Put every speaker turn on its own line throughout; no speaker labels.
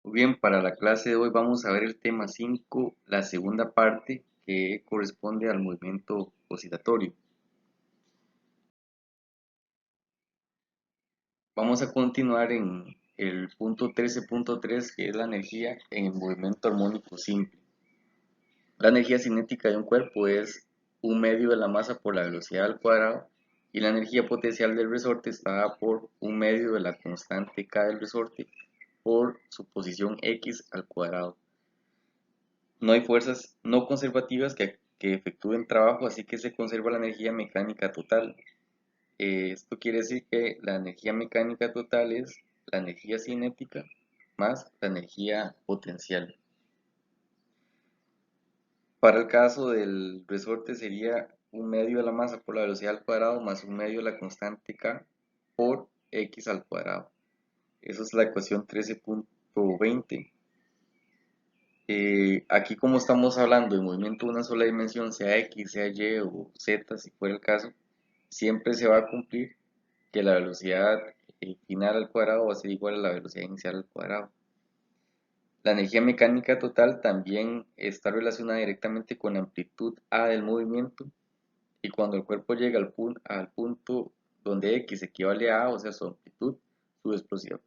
Muy bien, para la clase de hoy vamos a ver el tema 5, la segunda parte que corresponde al movimiento oscilatorio. Vamos a continuar en el punto 13.3 que es la energía en el movimiento armónico simple. La energía cinética de un cuerpo es un medio de la masa por la velocidad al cuadrado y la energía potencial del resorte está dada por un medio de la constante k del resorte por su posición x al cuadrado. No hay fuerzas no conservativas que efectúen trabajo, así que se conserva la energía mecánica total. Esto quiere decir que la energía mecánica total es la energía cinética más la energía potencial. Para el caso del resorte sería un medio de la masa por la velocidad al cuadrado más un medio de la constante k por x al cuadrado. Esa es la ecuación 13.20. Aquí como estamos hablando de movimiento de una sola dimensión, sea X, sea Y o Z, si fuera el caso, siempre se va a cumplir que la velocidad final al cuadrado va a ser igual a la velocidad inicial al cuadrado. La energía mecánica total también está relacionada directamente con la amplitud A del movimiento y cuando el cuerpo llega al punto donde X equivale a A, o sea su amplitud,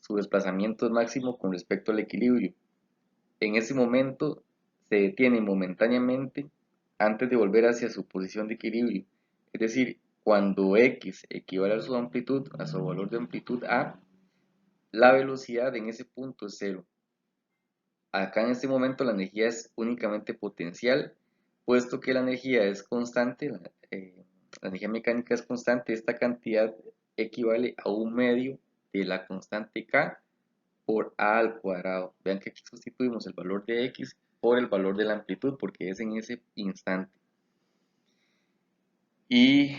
su desplazamiento es máximo con respecto al equilibrio. En ese momento se detiene momentáneamente antes de volver hacia su posición de equilibrio. Es decir, cuando x equivale a su amplitud, a su valor de amplitud a, la velocidad en ese punto es cero. Acá en este momento la energía es únicamente potencial, puesto que la energía es constante, la energía mecánica es constante, esta cantidad equivale a un medio de la constante k por a al cuadrado. Vean que aquí sustituimos el valor de x por el valor de la amplitud porque es en ese instante. Y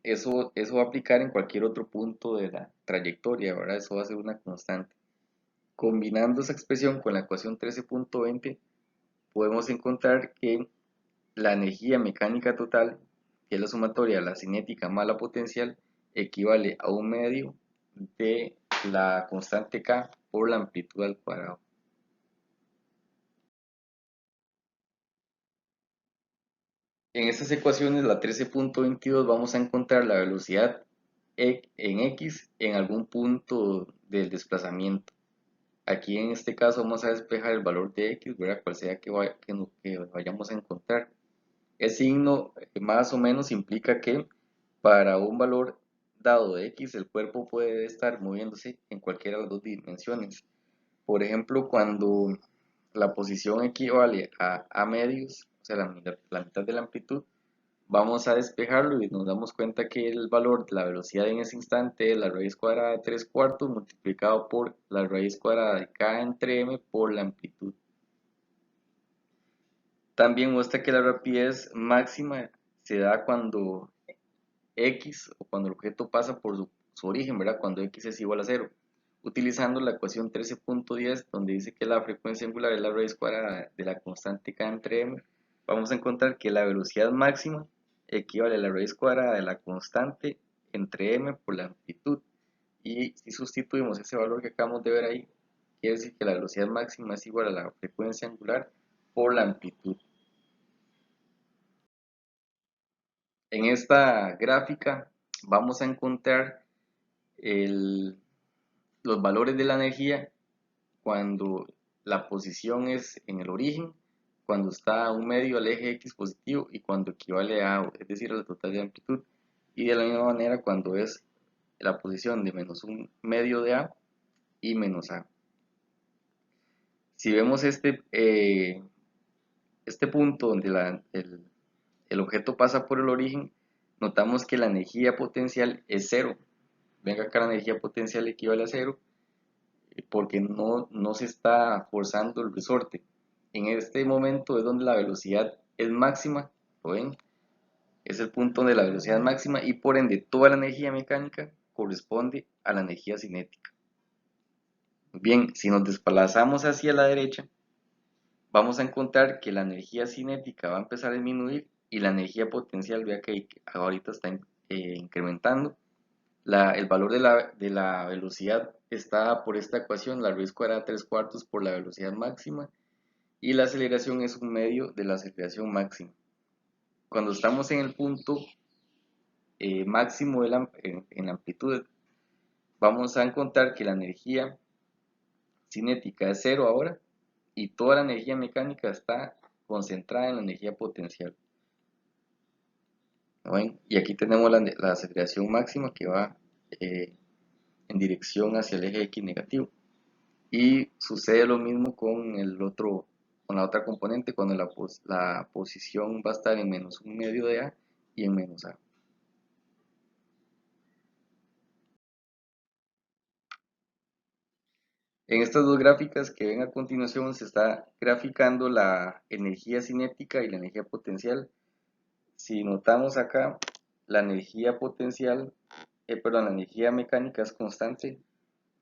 eso va a aplicar en cualquier otro punto de la trayectoria, ¿verdad? Eso va a ser una constante. Combinando esa expresión con la ecuación 13.20, podemos encontrar que la energía mecánica total, que es la sumatoria de la cinética más la potencial, equivale a un medio de la constante k por la amplitud al cuadrado. En estas ecuaciones, la 13.22, vamos a encontrar la velocidad en x en algún punto del desplazamiento. Aquí en este caso vamos a despejar el valor de x, ¿verdad? Cual sea que vayamos a encontrar. El signo más o menos implica que para un valor dado de x, el cuerpo puede estar moviéndose en cualquiera de las dos dimensiones. Por ejemplo, cuando la posición equivale a a medios, o sea, la mitad de la amplitud, vamos a despejarlo y nos damos cuenta que el valor de la velocidad en ese instante es la raíz cuadrada de 3 cuartos multiplicado por la raíz cuadrada de k entre m por la amplitud. También muestra que la rapidez máxima se da cuando x o cuando el objeto pasa por su origen, ¿verdad? Cuando x es igual a 0. Utilizando la ecuación 13.10, donde dice que la frecuencia angular es la raíz cuadrada de la constante k entre m, vamos a encontrar que la velocidad máxima equivale a la raíz cuadrada de la constante entre m por la amplitud. Y si sustituimos ese valor que acabamos de ver ahí, quiere decir que la velocidad máxima es igual a la frecuencia angular por la amplitud. En esta gráfica vamos a encontrar el, los valores de la energía cuando la posición es en el origen, cuando está a un medio al eje X positivo y cuando equivale a, es decir, a la total de amplitud. Y de la misma manera cuando es la posición de menos un medio de A y menos A. Si vemos este punto donde el objeto pasa por el origen, notamos que la energía potencial es cero. Venga acá, la energía potencial equivale a cero porque no se está forzando el resorte. En este momento es donde la velocidad es máxima, ¿lo ven? Es el punto donde la velocidad es máxima y por ende toda la energía mecánica corresponde a la energía cinética. Bien, si nos desplazamos hacia la derecha, vamos a encontrar que la energía cinética va a empezar a disminuir y la energía potencial, vea que ahorita está incrementando. el valor de la velocidad está por esta ecuación, la raíz cuadrada 3/4 por la velocidad máxima, y la aceleración es un medio de la aceleración máxima. Cuando estamos en el punto máximo en la amplitud, vamos a encontrar que la energía cinética es cero ahora y toda la energía mecánica está concentrada en la energía potencial. ¿No ven? Y aquí tenemos la aceleración máxima que va en dirección hacia el eje X negativo. Y sucede lo mismo con con la otra componente, cuando la posición va a estar en menos un medio de A y en menos A. En estas dos gráficas que ven a continuación se está graficando la energía cinética y la energía potencial. Si notamos acá, la energía potencial, perdón, la energía mecánica es constante,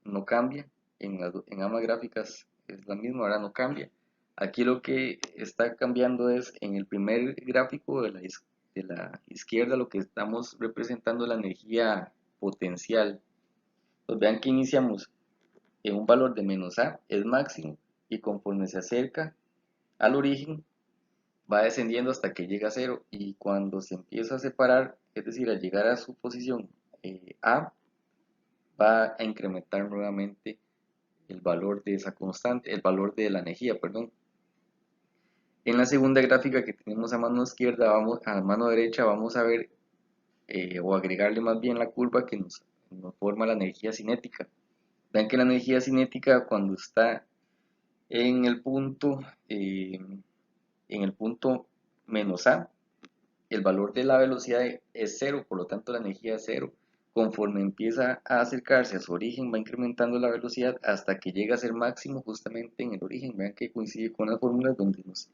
no cambia. En ambas gráficas es la misma, ahora no cambia. Aquí lo que está cambiando es en el primer gráfico de la izquierda, lo que estamos representando la energía potencial. Pues vean que iniciamos en un valor de menos A, es máximo, y conforme se acerca al origen, va descendiendo hasta que llega a cero, y cuando se empieza a separar, es decir, al llegar a su posición A, va a incrementar nuevamente el valor de esa constante, el valor de la energía, perdón. En la segunda gráfica que tenemos a mano izquierda, a mano derecha, vamos a ver o agregarle más bien la curva que nos forma la energía cinética. Vean que la energía cinética cuando está en el punto, eh, en el punto menos A, el valor de la velocidad es cero, por lo tanto la energía es cero. Conforme empieza a acercarse a su origen, va incrementando la velocidad hasta que llega a ser máximo justamente en el origen. Vean que coincide con las fórmulas donde nos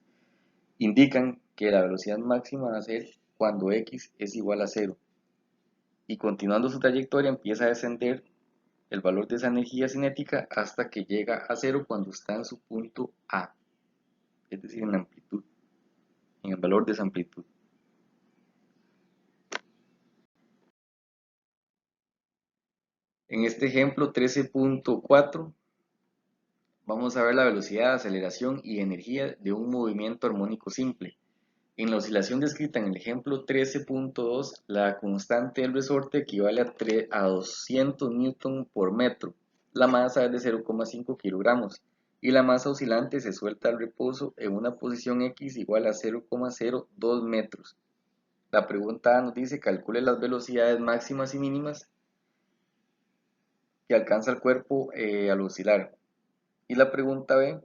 indican que la velocidad máxima va a ser cuando x es igual a cero. Y continuando su trayectoria empieza a descender el valor de esa energía cinética hasta que llega a cero cuando está en su punto A, es decir, en la amplitud, en el valor de esa amplitud. En este ejemplo 13.4 vamos a ver la velocidad, aceleración y energía de un movimiento armónico simple. En la oscilación descrita en el ejemplo 13.2, la constante del resorte equivale a 200 newton por metro. La masa es de 0,5 kilogramos y la masa oscilante se suelta al reposo en una posición X igual a 0,02 metros. La pregunta A nos dice: calcule las velocidades máximas y mínimas que alcanza el cuerpo al oscilar. Y la pregunta B: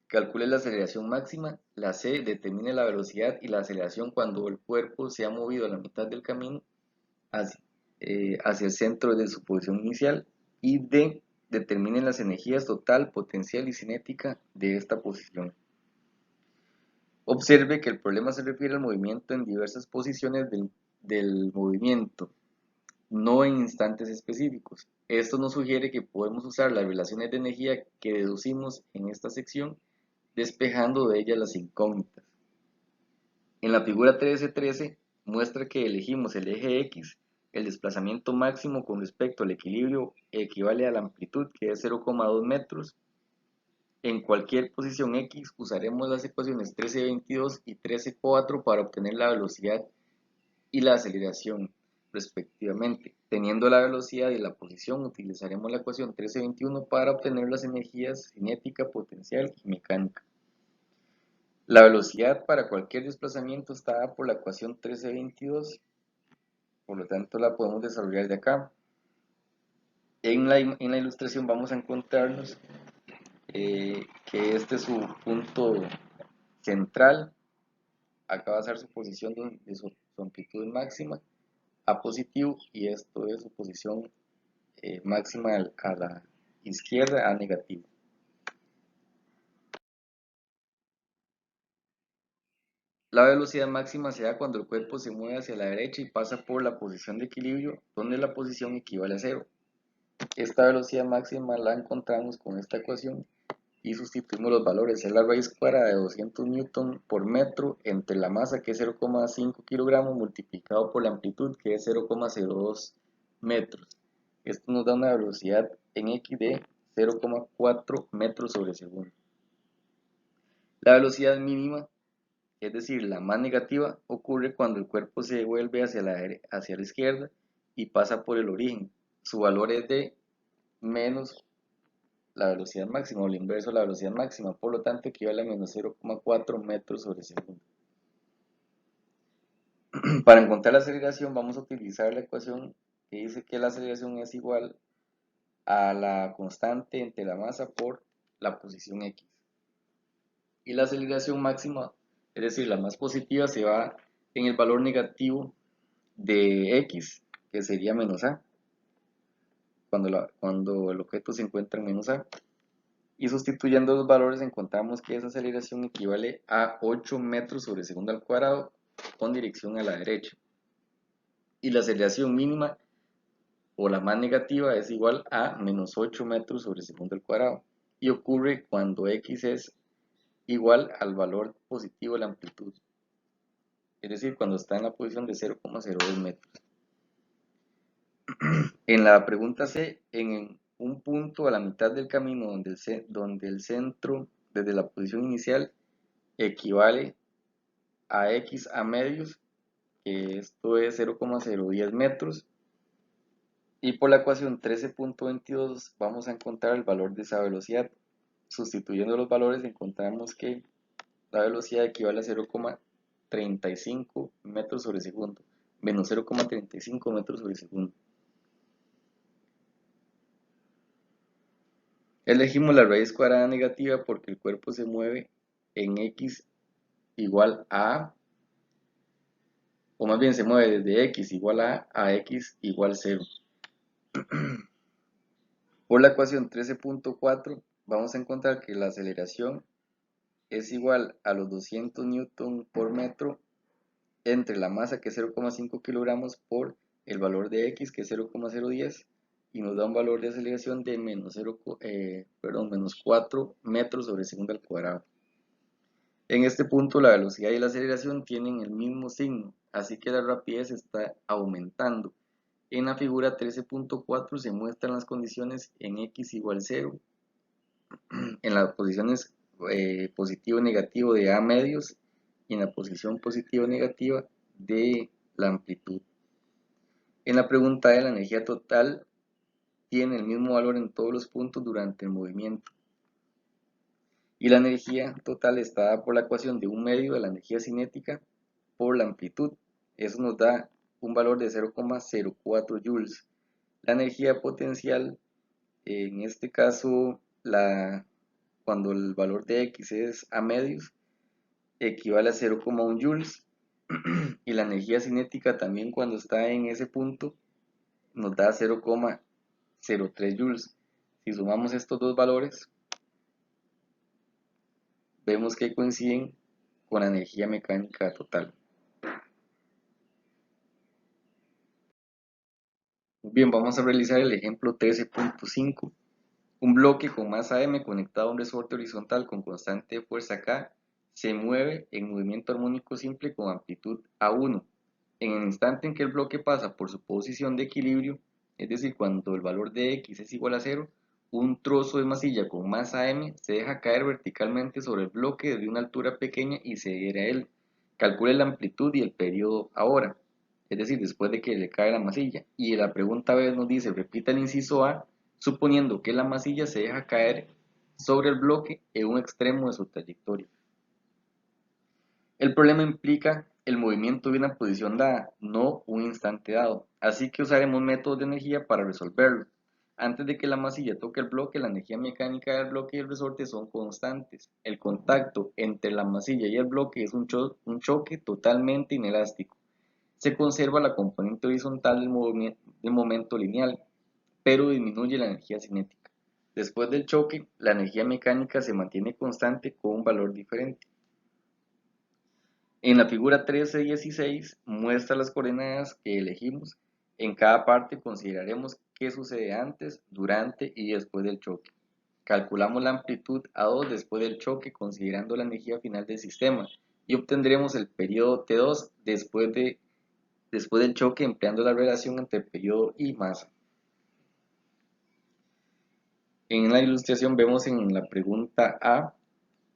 calcule la aceleración máxima. La C: determine la velocidad y la aceleración cuando el cuerpo se ha movido a la mitad del camino hacia el centro de su posición inicial. Y D: determine las energías total, potencial y cinética de esta posición. Observe que el problema se refiere al movimiento en diversas posiciones del movimiento, no en instantes específicos. Esto nos sugiere que podemos usar las relaciones de energía que deducimos en esta sección, despejando de ellas las incógnitas. En la figura 13.13 muestra que elegimos el eje X, el desplazamiento máximo con respecto al equilibrio equivale a la amplitud, que es 0,2 metros. En cualquier posición X usaremos las ecuaciones 13.22 y 13.4 para obtener la velocidad y la aceleración respectivamente. Teniendo la velocidad y la posición, utilizaremos la ecuación 13.21 para obtener las energías cinética, potencial y mecánica. La velocidad para cualquier desplazamiento está dada por la ecuación 13.22, por lo tanto la podemos desarrollar de acá. En la ilustración vamos a encontrarnos que este es su punto central. Acá va a ser su posición de su amplitud máxima a positivo, y esto es su posición máxima a la izquierda a negativo. La velocidad máxima se da cuando el cuerpo se mueve hacia la derecha y pasa por la posición de equilibrio, donde la posición equivale a cero. Esta velocidad máxima la encontramos con esta ecuación y sustituimos los valores. Es la raíz cuadrada de 200 newton por metro entre la masa, que es 0,5 kilogramos, multiplicado por la amplitud, que es 0,02 metros. Esto nos da una velocidad en X de 0,4 metros sobre segundo. La velocidad mínima, es decir, la más negativa, ocurre cuando el cuerpo se devuelve hacia la izquierda y pasa por el origen. Su valor es de menos la velocidad máxima, o el inverso de la velocidad máxima, por lo tanto equivale a menos 0,4 metros sobre segundo. Para encontrar la aceleración vamos a utilizar la ecuación que dice que la aceleración es igual a la constante entre la masa por la posición x. Y la aceleración máxima, es decir, la más positiva, se va en el valor negativo de x, que sería menos a, cuando el objeto se encuentra en menos a. Y sustituyendo los valores encontramos que esa aceleración equivale a 8 metros sobre segundo al cuadrado con dirección a la derecha. Y la aceleración mínima o la más negativa es igual a menos 8 metros sobre segundo al cuadrado. Y ocurre cuando x es igual al valor positivo de la amplitud. Es decir, cuando está en la posición de 0,02 metros. En la pregunta C, en un punto a la mitad del camino donde el centro desde la posición inicial equivale a x a medios, que esto es 0,010 metros, y por la ecuación 13.22 vamos a encontrar el valor de esa velocidad. Sustituyendo los valores encontramos que la velocidad equivale a 0,35 metros sobre segundo, menos 0,35 metros sobre segundo. Elegimos la raíz cuadrada negativa porque el cuerpo se mueve en x igual a, o más bien se mueve desde x igual a x igual 0. Por la ecuación 13.4 vamos a encontrar que la aceleración es igual a los 200 newton por metro entre la masa, que es 0,5 kilogramos, por el valor de x, que es 0,010, y nos da un valor de aceleración de menos 4 metros sobre segundo al cuadrado. En este punto la velocidad y la aceleración tienen el mismo signo, así que la rapidez está aumentando. En la figura 13.4 se muestran las condiciones en x igual 0, en las posiciones positivo y negativo de a medios y en la posición positiva y negativa de la amplitud. En la pregunta de la energía total tiene el mismo valor en todos los puntos durante el movimiento. Y la energía total está dada por la ecuación de un medio de la energía cinética por la amplitud. Eso nos da un valor de 0,04 joules. La energía potencial, en este caso, cuando el valor de x es a medios, equivale a 0,1 joules. Y la energía cinética también, cuando está en ese punto, nos da 0,03 joules. Si sumamos estos dos valores, vemos que coinciden con la energía mecánica total. Bien, vamos a realizar el ejemplo 13.5. Un bloque con masa m conectado a un resorte horizontal con constante de fuerza K se mueve en movimiento armónico simple con amplitud A1. En el instante en que el bloque pasa por su posición de equilibrio, es decir, cuando el valor de x es igual a 0, un trozo de masilla con masa m se deja caer verticalmente sobre el bloque desde una altura pequeña y se adhiere a él. Calcule la amplitud y el periodo ahora, es decir, después de que le cae la masilla. Y la pregunta B nos dice, repita el inciso A, suponiendo que la masilla se deja caer sobre el bloque en un extremo de su trayectoria. El problema implica el movimiento de una posición dada, no un instante dado, así que usaremos métodos de energía para resolverlo. Antes de que la masilla toque el bloque, la energía mecánica del bloque y el resorte son constantes. El contacto entre la masilla y el bloque es un choque totalmente inelástico. Se conserva la componente horizontal del momento lineal, pero disminuye la energía cinética. Después del choque, la energía mecánica se mantiene constante con un valor diferente. En la figura 13.16 muestra las coordenadas que elegimos. En cada parte consideraremos qué sucede antes, durante y después del choque. Calculamos la amplitud A2 después del choque considerando la energía final del sistema y obtendremos el periodo T2 después de después del choque empleando la relación entre periodo y masa. En la ilustración vemos en la pregunta A,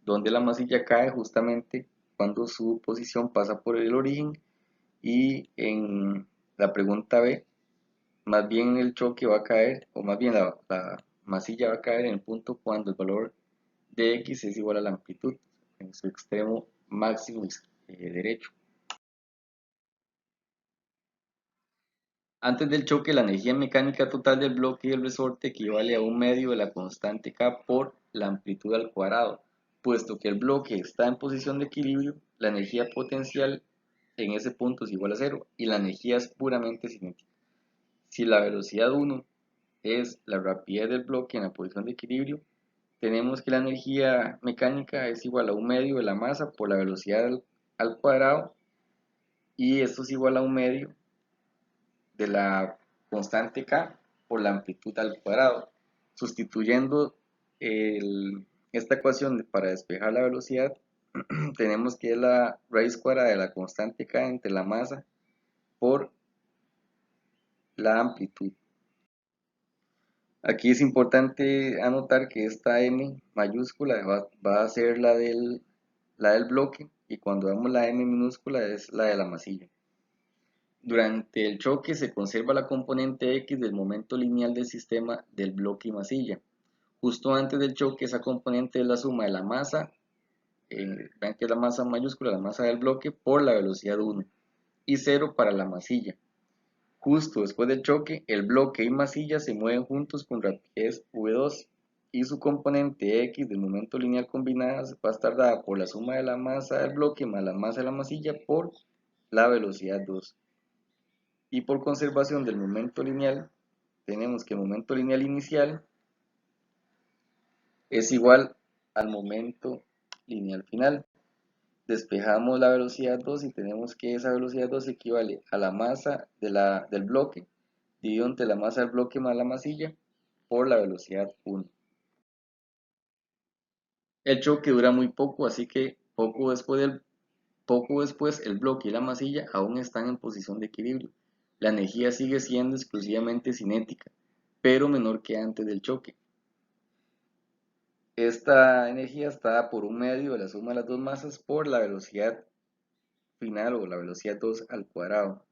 donde la masilla cae justamente cuando su posición pasa por el origen, y en la pregunta B, más bien el choque va a caer, o más bien la masilla va a caer en el punto cuando el valor de X es igual a la amplitud en su extremo máximo derecho. Antes del choque, la energía mecánica total del bloque y del resorte equivale a un medio de la constante K por la amplitud al cuadrado. Puesto que el bloque está en posición de equilibrio, la energía potencial en ese punto es igual a cero y la energía es puramente cinética. Si la velocidad 1 es la rapidez del bloque en la posición de equilibrio, tenemos que la energía mecánica es igual a un medio de la masa por la velocidad al cuadrado, y esto es igual a un medio de la constante K por la amplitud al cuadrado. Sustituyendo esta ecuación para despejar la velocidad, tenemos que es la raíz cuadrada de la constante K entre la masa por la amplitud. Aquí es importante anotar que esta M mayúscula va a ser la del bloque, y cuando vemos la M minúscula es la de la masilla. Durante el choque se conserva la componente X del momento lineal del sistema del bloque y masilla. Justo antes del choque, esa componente es la suma de la masa, vean que es la masa mayúscula, la masa del bloque, por la velocidad 1, y 0 para la masilla. Justo después del choque, el bloque y masilla se mueven juntos con rapidez v2, y su componente X del momento lineal combinada va a estar dada por la suma de la masa del bloque más la masa de la masilla por la velocidad 2. Y por conservación del momento lineal, tenemos que el momento lineal inicial es igual al momento lineal final. Despejamos la velocidad 2 y tenemos que esa velocidad 2 equivale a la masa del bloque dividido entre la masa del bloque más la masilla por la velocidad 1. El choque dura muy poco, así que poco después el bloque y la masilla aún están en posición de equilibrio. La energía sigue siendo exclusivamente cinética, pero menor que antes del choque. Esta energía está dada por un medio de la suma de las dos masas por la velocidad final, o la velocidad 2 al cuadrado.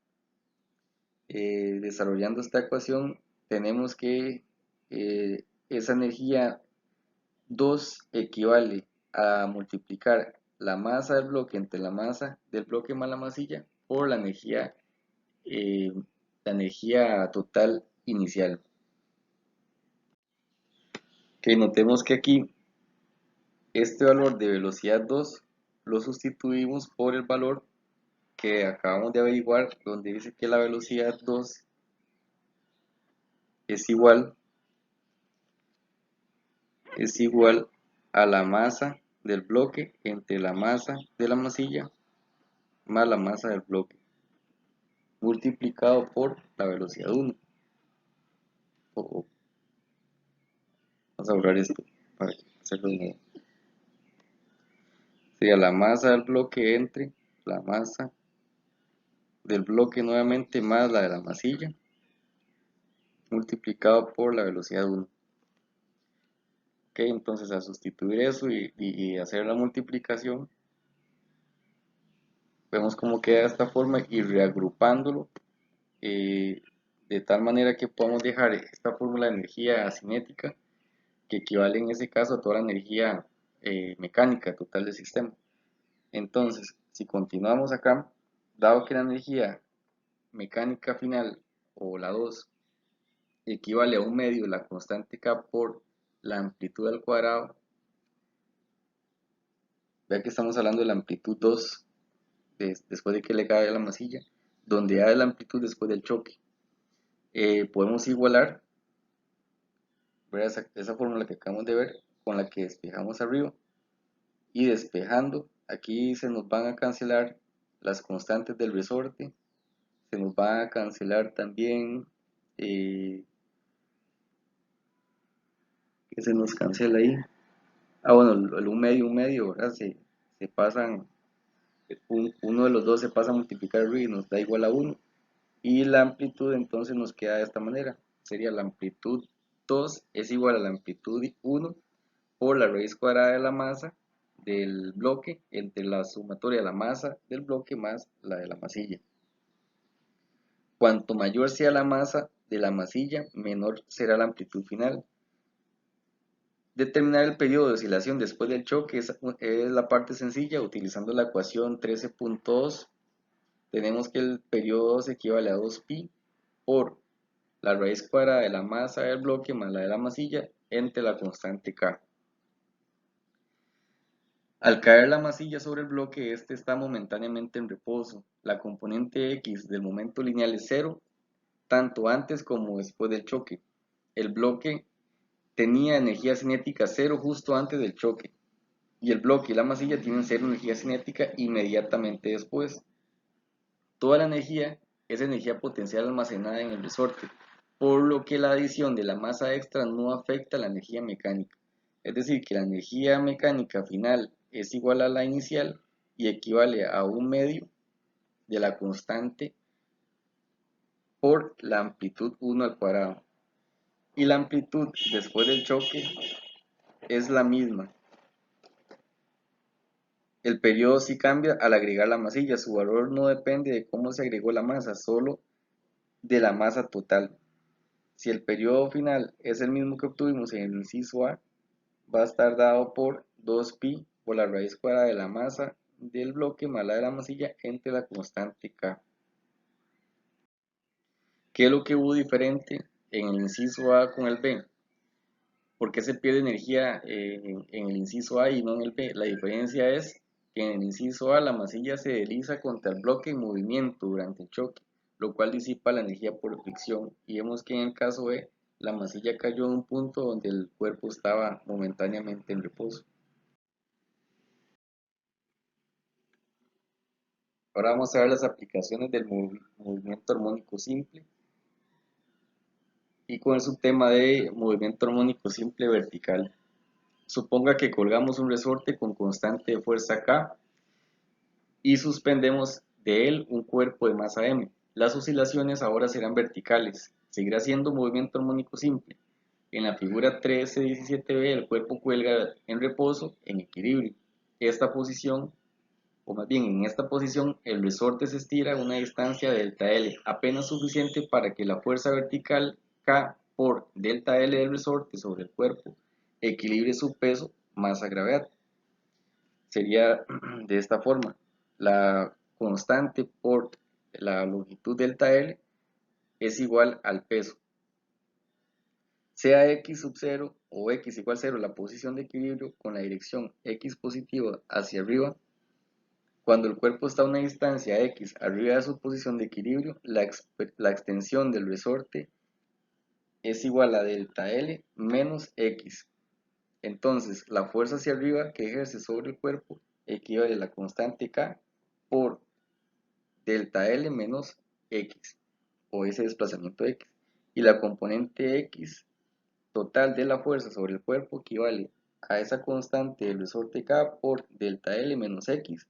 Desarrollando esta ecuación, tenemos que esa energía 2 equivale a multiplicar la masa del bloque entre la masa del bloque más la masilla por eh, la energía total inicial. Que notemos que aquí este valor de velocidad 2 lo sustituimos por el valor que acabamos de averiguar, donde dice que la velocidad 2 es igual, a la masa del bloque entre la masa de la masilla más la masa del bloque multiplicado por la velocidad 1. Vamos a borrar esto para hacerlo de nuevo. Sería la masa del bloque entre la masa del bloque nuevamente más la de la masilla multiplicado por la velocidad 1. Ok, entonces a sustituir eso y hacer la multiplicación, vemos cómo queda de esta forma, y reagrupándolo de tal manera que podamos dejar esta fórmula de energía cinética, que equivale en ese caso a toda la energía mecánica total del sistema. Entonces, si continuamos acá, dado que la energía mecánica final, o la 2, equivale a un medio de la constante K por la amplitud al cuadrado, vea que estamos hablando de la amplitud 2 después de que le cae a la masilla, donde A es la amplitud después del choque. Podemos igualar, esa fórmula que acabamos de ver con la que despejamos arriba, y despejando, aquí se nos van a cancelar las constantes del resorte, se nos va a cancelar también, que se nos cancela ahí, bueno, el un medio, ¿verdad? Se pasan, uno de los dos se pasa a multiplicar arriba y nos da igual a 1, Y la amplitud entonces nos queda de esta manera. Sería la amplitud 2 es igual a la amplitud 1 por la raíz cuadrada de la masa del bloque entre la sumatoria de la masa del bloque más la de la masilla. Cuanto mayor sea la masa de la masilla, menor será la amplitud final. Determinar el periodo de oscilación después del choque es la parte sencilla. Utilizando la ecuación 13.2, tenemos que el periodo se equivale a 2pi por la raíz cuadrada de la masa del bloque más la de la masilla entre la constante K. Al caer la masilla sobre el bloque, este está momentáneamente en reposo. La componente X del momento lineal es cero, tanto antes como después del choque. El bloque tenía energía cinética cero justo antes del choque, y el bloque y la masilla tienen cero energía cinética inmediatamente después. Toda la energía es energía potencial almacenada en el resorte, por lo que la adición de la masa extra no afecta la energía mecánica. Es decir, que la energía mecánica final es igual a la inicial y equivale a un medio de la constante por la amplitud 1 al cuadrado. Y la amplitud después del choque es la misma. El periodo sí cambia al agregar la masilla. Su valor no depende de cómo se agregó la masa, solo de la masa total. Si el periodo final es el mismo que obtuvimos en el inciso A, va a estar dado por 2pi por la raíz cuadrada de la masa del bloque más la de la masilla entre la constante K. ¿Qué es lo que hubo diferente en el inciso A con el B? ¿Por qué se pierde energía en el inciso A y no en el B? La diferencia es que en el inciso A la masilla se desliza contra el bloque en movimiento durante el choque, lo cual disipa la energía por fricción, y vemos que en el caso B la masilla cayó en un punto donde el cuerpo estaba momentáneamente en reposo. Ahora vamos a ver las aplicaciones del movimiento armónico simple, y con el subtema de movimiento armónico simple vertical. Suponga que colgamos un resorte con constante de fuerza K y suspendemos de él un cuerpo de masa m. Las oscilaciones ahora serán verticales. Seguirá siendo movimiento armónico simple. En la figura 13-17b el cuerpo cuelga en reposo en equilibrio. Esta posición, o más bien en esta posición, el resorte se estira a una distancia delta L, apenas suficiente para que la fuerza vertical K por delta L del resorte sobre el cuerpo equilibre su peso masa gravedad. Sería de esta forma: la constante por la longitud delta L es igual al peso. Sea x sub 0 o x igual 0 la posición de equilibrio con la dirección x positiva hacia arriba, cuando el cuerpo está a una distancia x arriba de su posición de equilibrio, la extensión del resorte es igual a delta L menos x. Entonces, la fuerza hacia arriba que ejerce sobre el cuerpo equivale a la constante K por delta L menos X, o ese desplazamiento X. Y la componente X total de la fuerza sobre el cuerpo equivale a esa constante del resorte K por delta L menos X,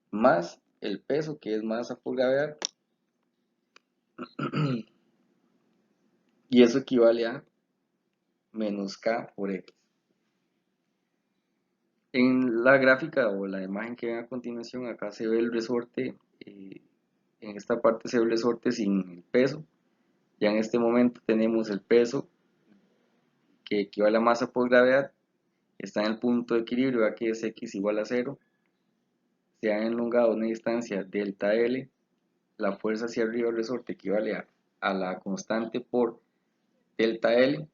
más el peso, que es masa por gravedad, y eso equivale a menos K por X. En la gráfica o la imagen que ven a continuación, acá se ve el resorte, en esta parte se ve el resorte sin el peso. Ya en este momento tenemos el peso que equivale a masa por gravedad, está en el punto de equilibrio, aquí es x igual a 0, se ha elongado una distancia delta L, la fuerza hacia arriba del resorte equivale a la constante por delta L.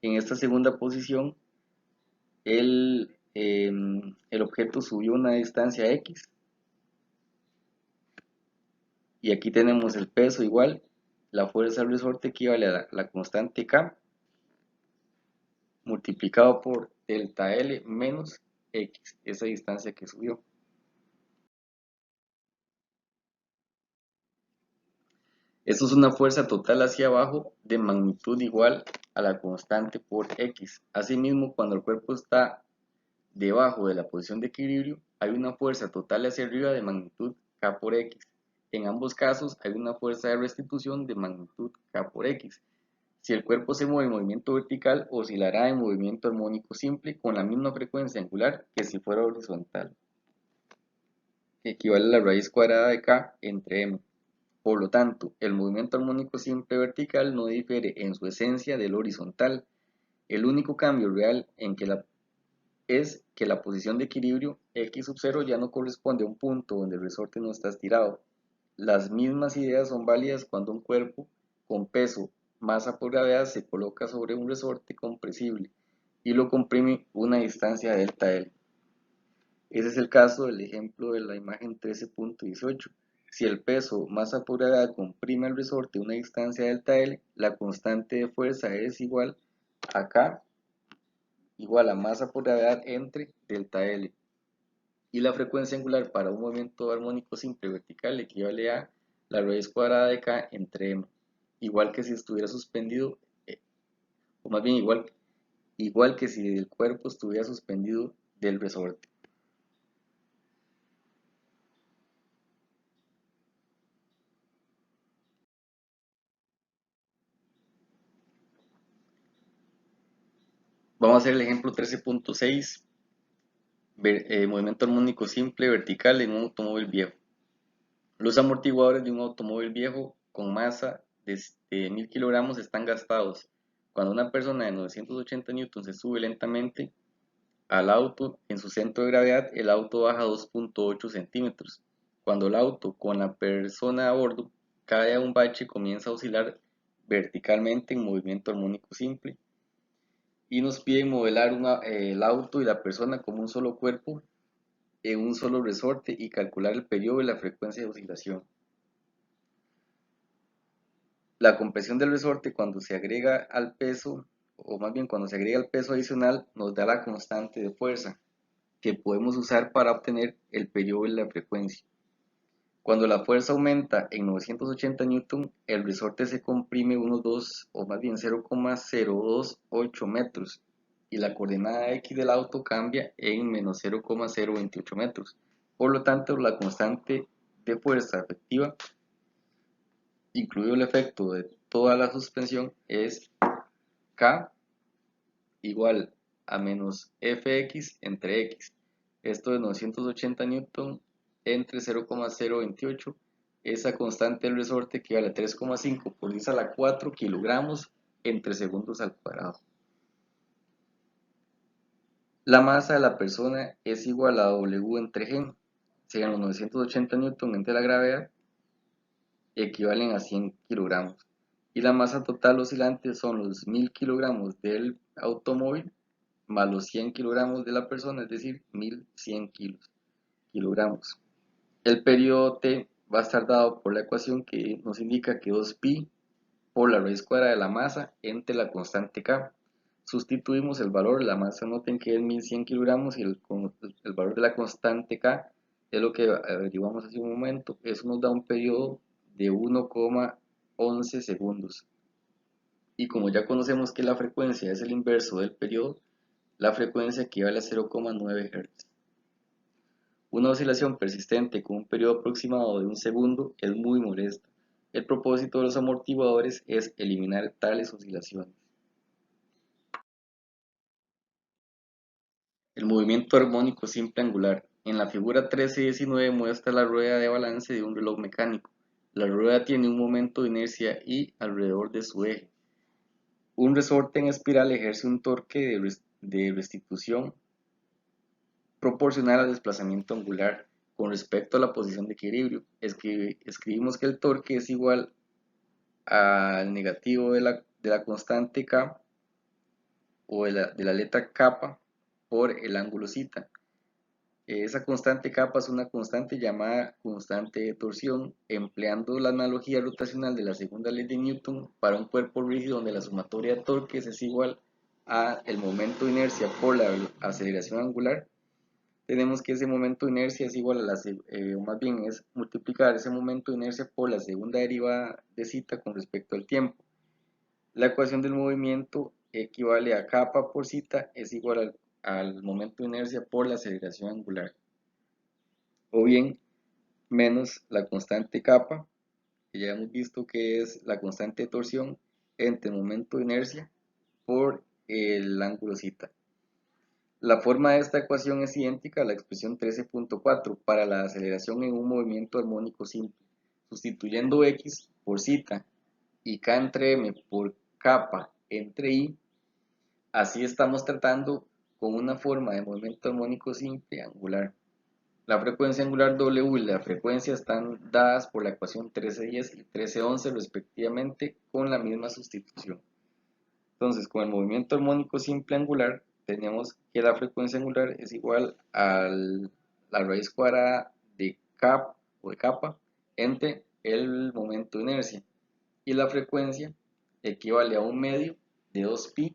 En esta segunda posición el objeto subió una distancia x, y aquí tenemos el peso igual, la fuerza del resorte equivale a la constante K multiplicado por delta L menos X, esa distancia que subió. Esto es una fuerza total hacia abajo de magnitud igual a la constante por X. Asimismo, cuando el cuerpo está debajo de la posición de equilibrio, hay una fuerza total hacia arriba de magnitud K por X. En ambos casos hay una fuerza de restitución de magnitud K por X. Si el cuerpo se mueve en movimiento vertical, oscilará en movimiento armónico simple con la misma frecuencia angular que si fuera horizontal, que equivale a la raíz cuadrada de K entre M. Por lo tanto, el movimiento armónico simple vertical no difiere en su esencia del horizontal. El único cambio real es que la posición de equilibrio x sub 0 ya no corresponde a un punto donde el resorte no está estirado. Las mismas ideas son válidas cuando un cuerpo con peso, masa por gravedad se coloca sobre un resorte compresible y lo comprime una distancia delta L. Ese es el caso del ejemplo de la imagen 13.18. Si el peso, masa por gravedad, comprime el resorte una distancia delta L, la constante de fuerza es igual a K, igual a masa por gravedad entre delta L. Y la frecuencia angular para un movimiento armónico simple vertical equivale a la raíz cuadrada de K entre M, igual que si estuviera suspendido, o más bien igual que si el cuerpo estuviera suspendido del resorte. Vamos a hacer el ejemplo 13.6, movimiento armónico simple vertical en un automóvil viejo. Los amortiguadores de un automóvil viejo con masa de 1000 kilogramos están gastados. Cuando una persona de 980 newtons se sube lentamente al auto en su centro de gravedad, el auto baja 2.8 centímetros. Cuando el auto con la persona a bordo cae a un bache, comienza a oscilar verticalmente en movimiento armónico simple y nos piden modelar el auto y la persona como un solo cuerpo en un solo resorte y calcular el periodo y la frecuencia de oscilación. La compresión del resorte cuando se agrega al peso, o más bien cuando se agrega el peso adicional, nos da la constante de fuerza que podemos usar para obtener el periodo y la frecuencia. Cuando la fuerza aumenta en 980 Newton, el resorte se comprime unos 2 o más bien 0,028 metros y la coordenada X del auto cambia en menos 0,028 metros. Por lo tanto, la constante de fuerza efectiva, incluido el efecto de toda la suspensión, es K igual a menos Fx entre X. Esto de 980 Newton entre 0,028, esa constante del resorte equivale a 3,5 por 10 a la 4 kilogramos entre segundos al cuadrado. La masa de la persona es igual a W entre G, sean los 980 Newton entre la gravedad, equivalen a 100 kilogramos. Y la masa total oscilante son los 1000 kilogramos del automóvil más los 100 kilogramos de la persona, es decir, 1100 kilogramos. El periodo T va a estar dado por la ecuación que nos indica que 2pi por la raíz cuadrada de la masa entre la constante K. Sustituimos el valor, la masa noten que es 1100 kilogramos y el valor de la constante K es lo que averiguamos hace un momento. Eso nos da un periodo de 1,11 segundos. Y como ya conocemos que la frecuencia es el inverso del periodo, la frecuencia equivale a 0,9 Hz. Una oscilación persistente con un periodo aproximado de un segundo es muy molesta. El propósito de los amortiguadores es eliminar tales oscilaciones. El movimiento armónico simple angular. En la figura 13-19 muestra la rueda de balance de un reloj mecánico. La rueda tiene un momento de inercia I alrededor de su eje. Un resorte en espiral ejerce un torque de restitución proporcional al desplazamiento angular con respecto a la posición de equilibrio. Escribimos que el torque es igual al negativo de la constante K o de la letra kappa por el ángulo θ. Esa constante kappa es una constante llamada constante de torsión, empleando la analogía rotacional de la segunda ley de Newton para un cuerpo rígido donde la sumatoria de torques es igual a el momento de inercia por la aceleración angular. Tenemos que ese momento de inercia es igual a o más bien es multiplicar ese momento de inercia por la segunda derivada de θ con respecto al tiempo. La ecuación del movimiento equivale a kappa por θ es igual al momento de inercia por la aceleración angular. O bien, menos la constante kappa, que ya hemos visto que es la constante de torsión entre el momento de inercia por el ángulo θ. La forma de esta ecuación es idéntica a la expresión 13.4 para la aceleración en un movimiento armónico simple. Sustituyendo x por θ y k entre m por kappa entre i, así estamos tratando con una forma de movimiento armónico simple angular. La frecuencia angular W y la frecuencia están dadas por la ecuación 1310 y 1311 respectivamente con la misma sustitución. Entonces, con el movimiento armónico simple angular, tenemos que la frecuencia angular es igual a la raíz cuadrada de k o de kappa entre el momento de inercia. Y la frecuencia equivale a un medio de 2pi,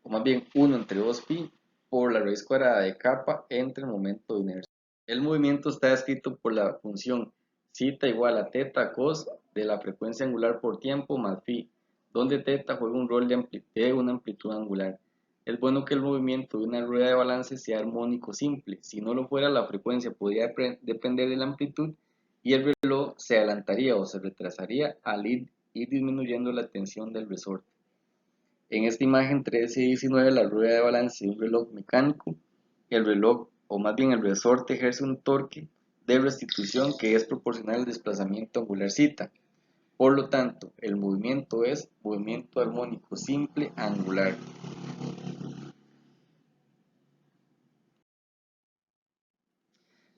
o más bien 1 entre 2pi por la raíz cuadrada de kappa entre el momento de inercia. El movimiento está descrito por la función θ igual a θ cos de la frecuencia angular por tiempo más phi, donde θ juega un rol de una amplitud angular. Es bueno que el movimiento de una rueda de balance sea armónico simple. Si no lo fuera, la frecuencia podría depender de la amplitud y el reloj se adelantaría o se retrasaría al ir disminuyendo la tensión del resorte. En esta imagen 13 y 19, la rueda de balance de un reloj mecánico, el reloj, o más bien el resorte, ejerce un torque de restitución que es proporcional al desplazamiento angular θ. Por lo tanto, el movimiento es movimiento armónico simple angular.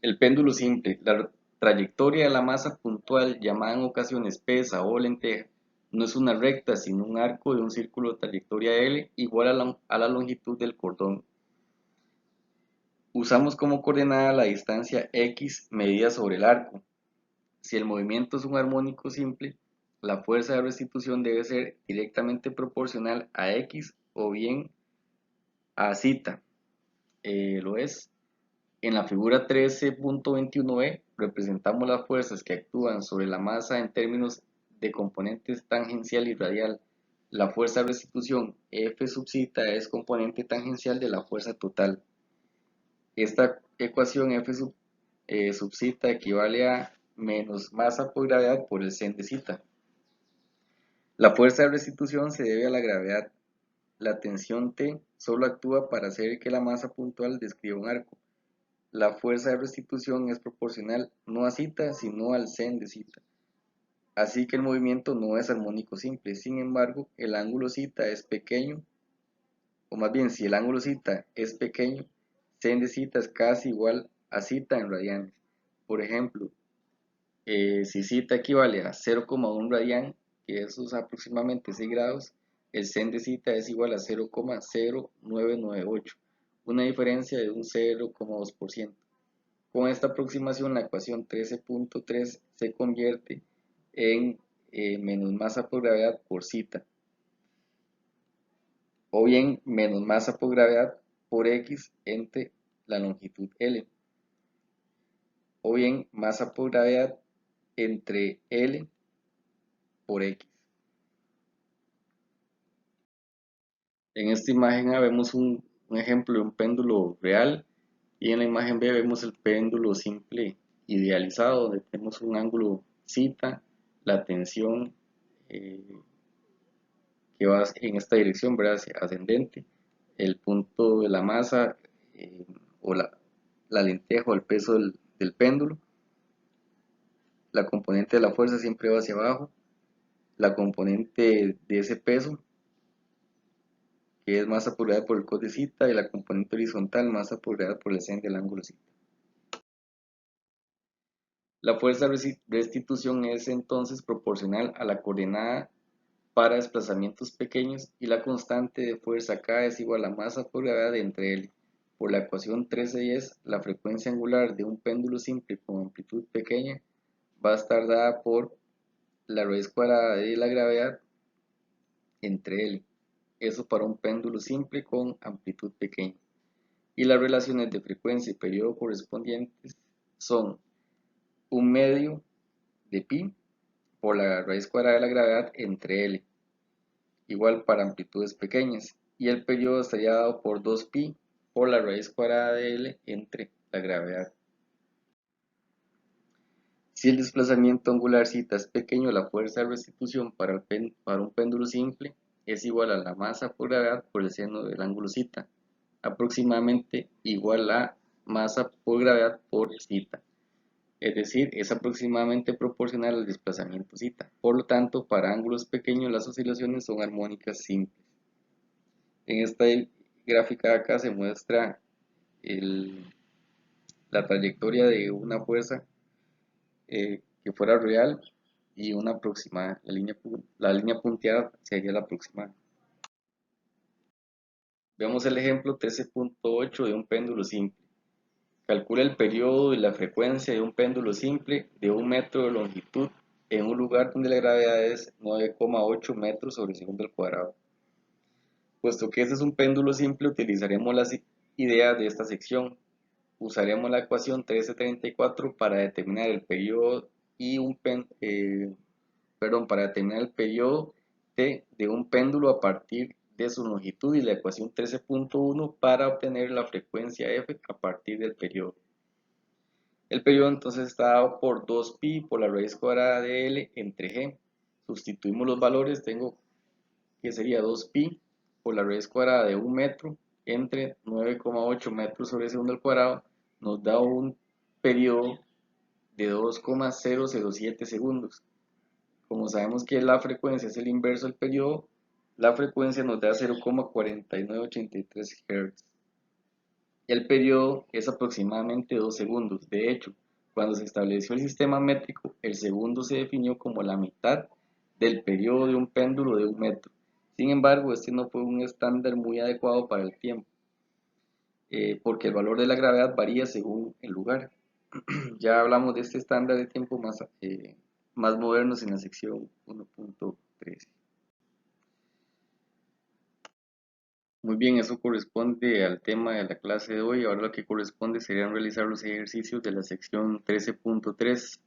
El péndulo simple, la trayectoria de la masa puntual, llamada en ocasiones pesa o lenteja, no es una recta, sino un arco de un círculo de trayectoria L igual a la longitud del cordón. Usamos como coordenada la distancia x medida sobre el arco. Si el movimiento es un armónico simple, la fuerza de restitución debe ser directamente proporcional a x o bien a θ. Lo es. En la figura 13.21b representamos las fuerzas que actúan sobre la masa en términos de componentes tangencial y radial. La fuerza de restitución F sub θ es componente tangencial de la fuerza total. Esta ecuación F sub θ equivale a menos masa por gravedad por el sen de θ. La fuerza de restitución se debe a la gravedad. La tensión T solo actúa para hacer que la masa puntual describa un arco. La fuerza de restitución es proporcional no a θ, sino al sen de θ. Así que el movimiento no es armónico simple. Sin embargo, el ángulo θ es pequeño, o más bien, si el ángulo θ es pequeño, sen de θ es casi igual a θ en radianes. Por ejemplo, si θ equivale a 0,1 radian, que eso es aproximadamente 6 grados, el sen de θ es igual a 0,0998, una diferencia de un 0,2%. Con esta aproximación, la ecuación 13.3 se convierte en menos masa por gravedad por θ, o bien menos masa por gravedad por x entre la longitud L, o bien masa por gravedad entre L por x. En esta imagen A vemos un ejemplo de un péndulo real y en la imagen B vemos el péndulo simple idealizado donde tenemos un ángulo θ, la tensión que va en esta dirección, ¿verdad? Ascendente, el punto de la masa o la lenteja o el peso del péndulo, la componente de la fuerza siempre va hacia abajo, la componente de ese peso que es masa por gravedad por el cos de θ y la componente horizontal masa por gravedad por el sen del ángulo θ. La fuerza de restitución es entonces proporcional a la coordenada para desplazamientos pequeños y la constante de fuerza K es igual a masa por gravedad entre L. Por la ecuación 1310, la frecuencia angular de un péndulo simple con amplitud pequeña va a estar dada por la raíz cuadrada de la gravedad entre L. Eso para un péndulo simple con amplitud pequeña. Y las relaciones de frecuencia y periodo correspondientes son un medio de pi por la raíz cuadrada de la gravedad entre L, igual para amplitudes pequeñas, y el periodo estaría dado por 2pi por la raíz cuadrada de L entre la gravedad. Si el desplazamiento angular zeta es pequeño, la fuerza de restitución para un péndulo simple es igual a la masa por gravedad por el seno del ángulo zeta, aproximadamente igual a masa por gravedad por zeta. Es decir, es aproximadamente proporcional al desplazamiento zeta. Por lo tanto, para ángulos pequeños las oscilaciones son armónicas simples. En esta gráfica de acá se muestra la trayectoria de una fuerza que fuera real y una aproximada. La línea punteada sería la aproximada. Veamos el ejemplo 13.8 de un péndulo simple. Calcula el periodo y la frecuencia de un péndulo simple de 1 metro de longitud en un lugar donde la gravedad es 9,8 metros sobre segundo al cuadrado. Puesto que este es un péndulo simple, utilizaremos las ideas de esta sección. Usaremos la ecuación 1334 para determinar el periodo y para determinar el periodo T de un péndulo a partir de su longitud y la ecuación 13.1 para obtener la frecuencia F a partir del periodo. El periodo entonces está dado por 2pi por la raíz cuadrada de L entre G. Sustituimos los valores, tengo que sería 2pi por la raíz cuadrada de 1 metro entre 9,8 metros sobre segundo al cuadrado, nos da un periodo de 2,007 segundos. Como sabemos que la frecuencia es el inverso del periodo, la frecuencia nos da 0,4983 Hz. El periodo es aproximadamente 2 segundos. De hecho, cuando se estableció el sistema métrico, el segundo se definió como la mitad del periodo de un péndulo de 1 metro. Sin embargo, este no fue un estándar muy adecuado para el tiempo, porque el valor de la gravedad varía según el lugar. Ya hablamos de este estándar de tiempo más modernos en la sección 1.13. Muy bien, eso corresponde al tema de la clase de hoy. Ahora lo que corresponde serían realizar los ejercicios de la sección 13.3,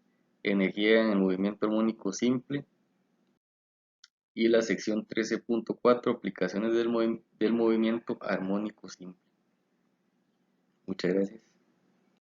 energía en el movimiento armónico simple, y la sección 13.4, aplicaciones del movimiento armónico simple. Muchas gracias.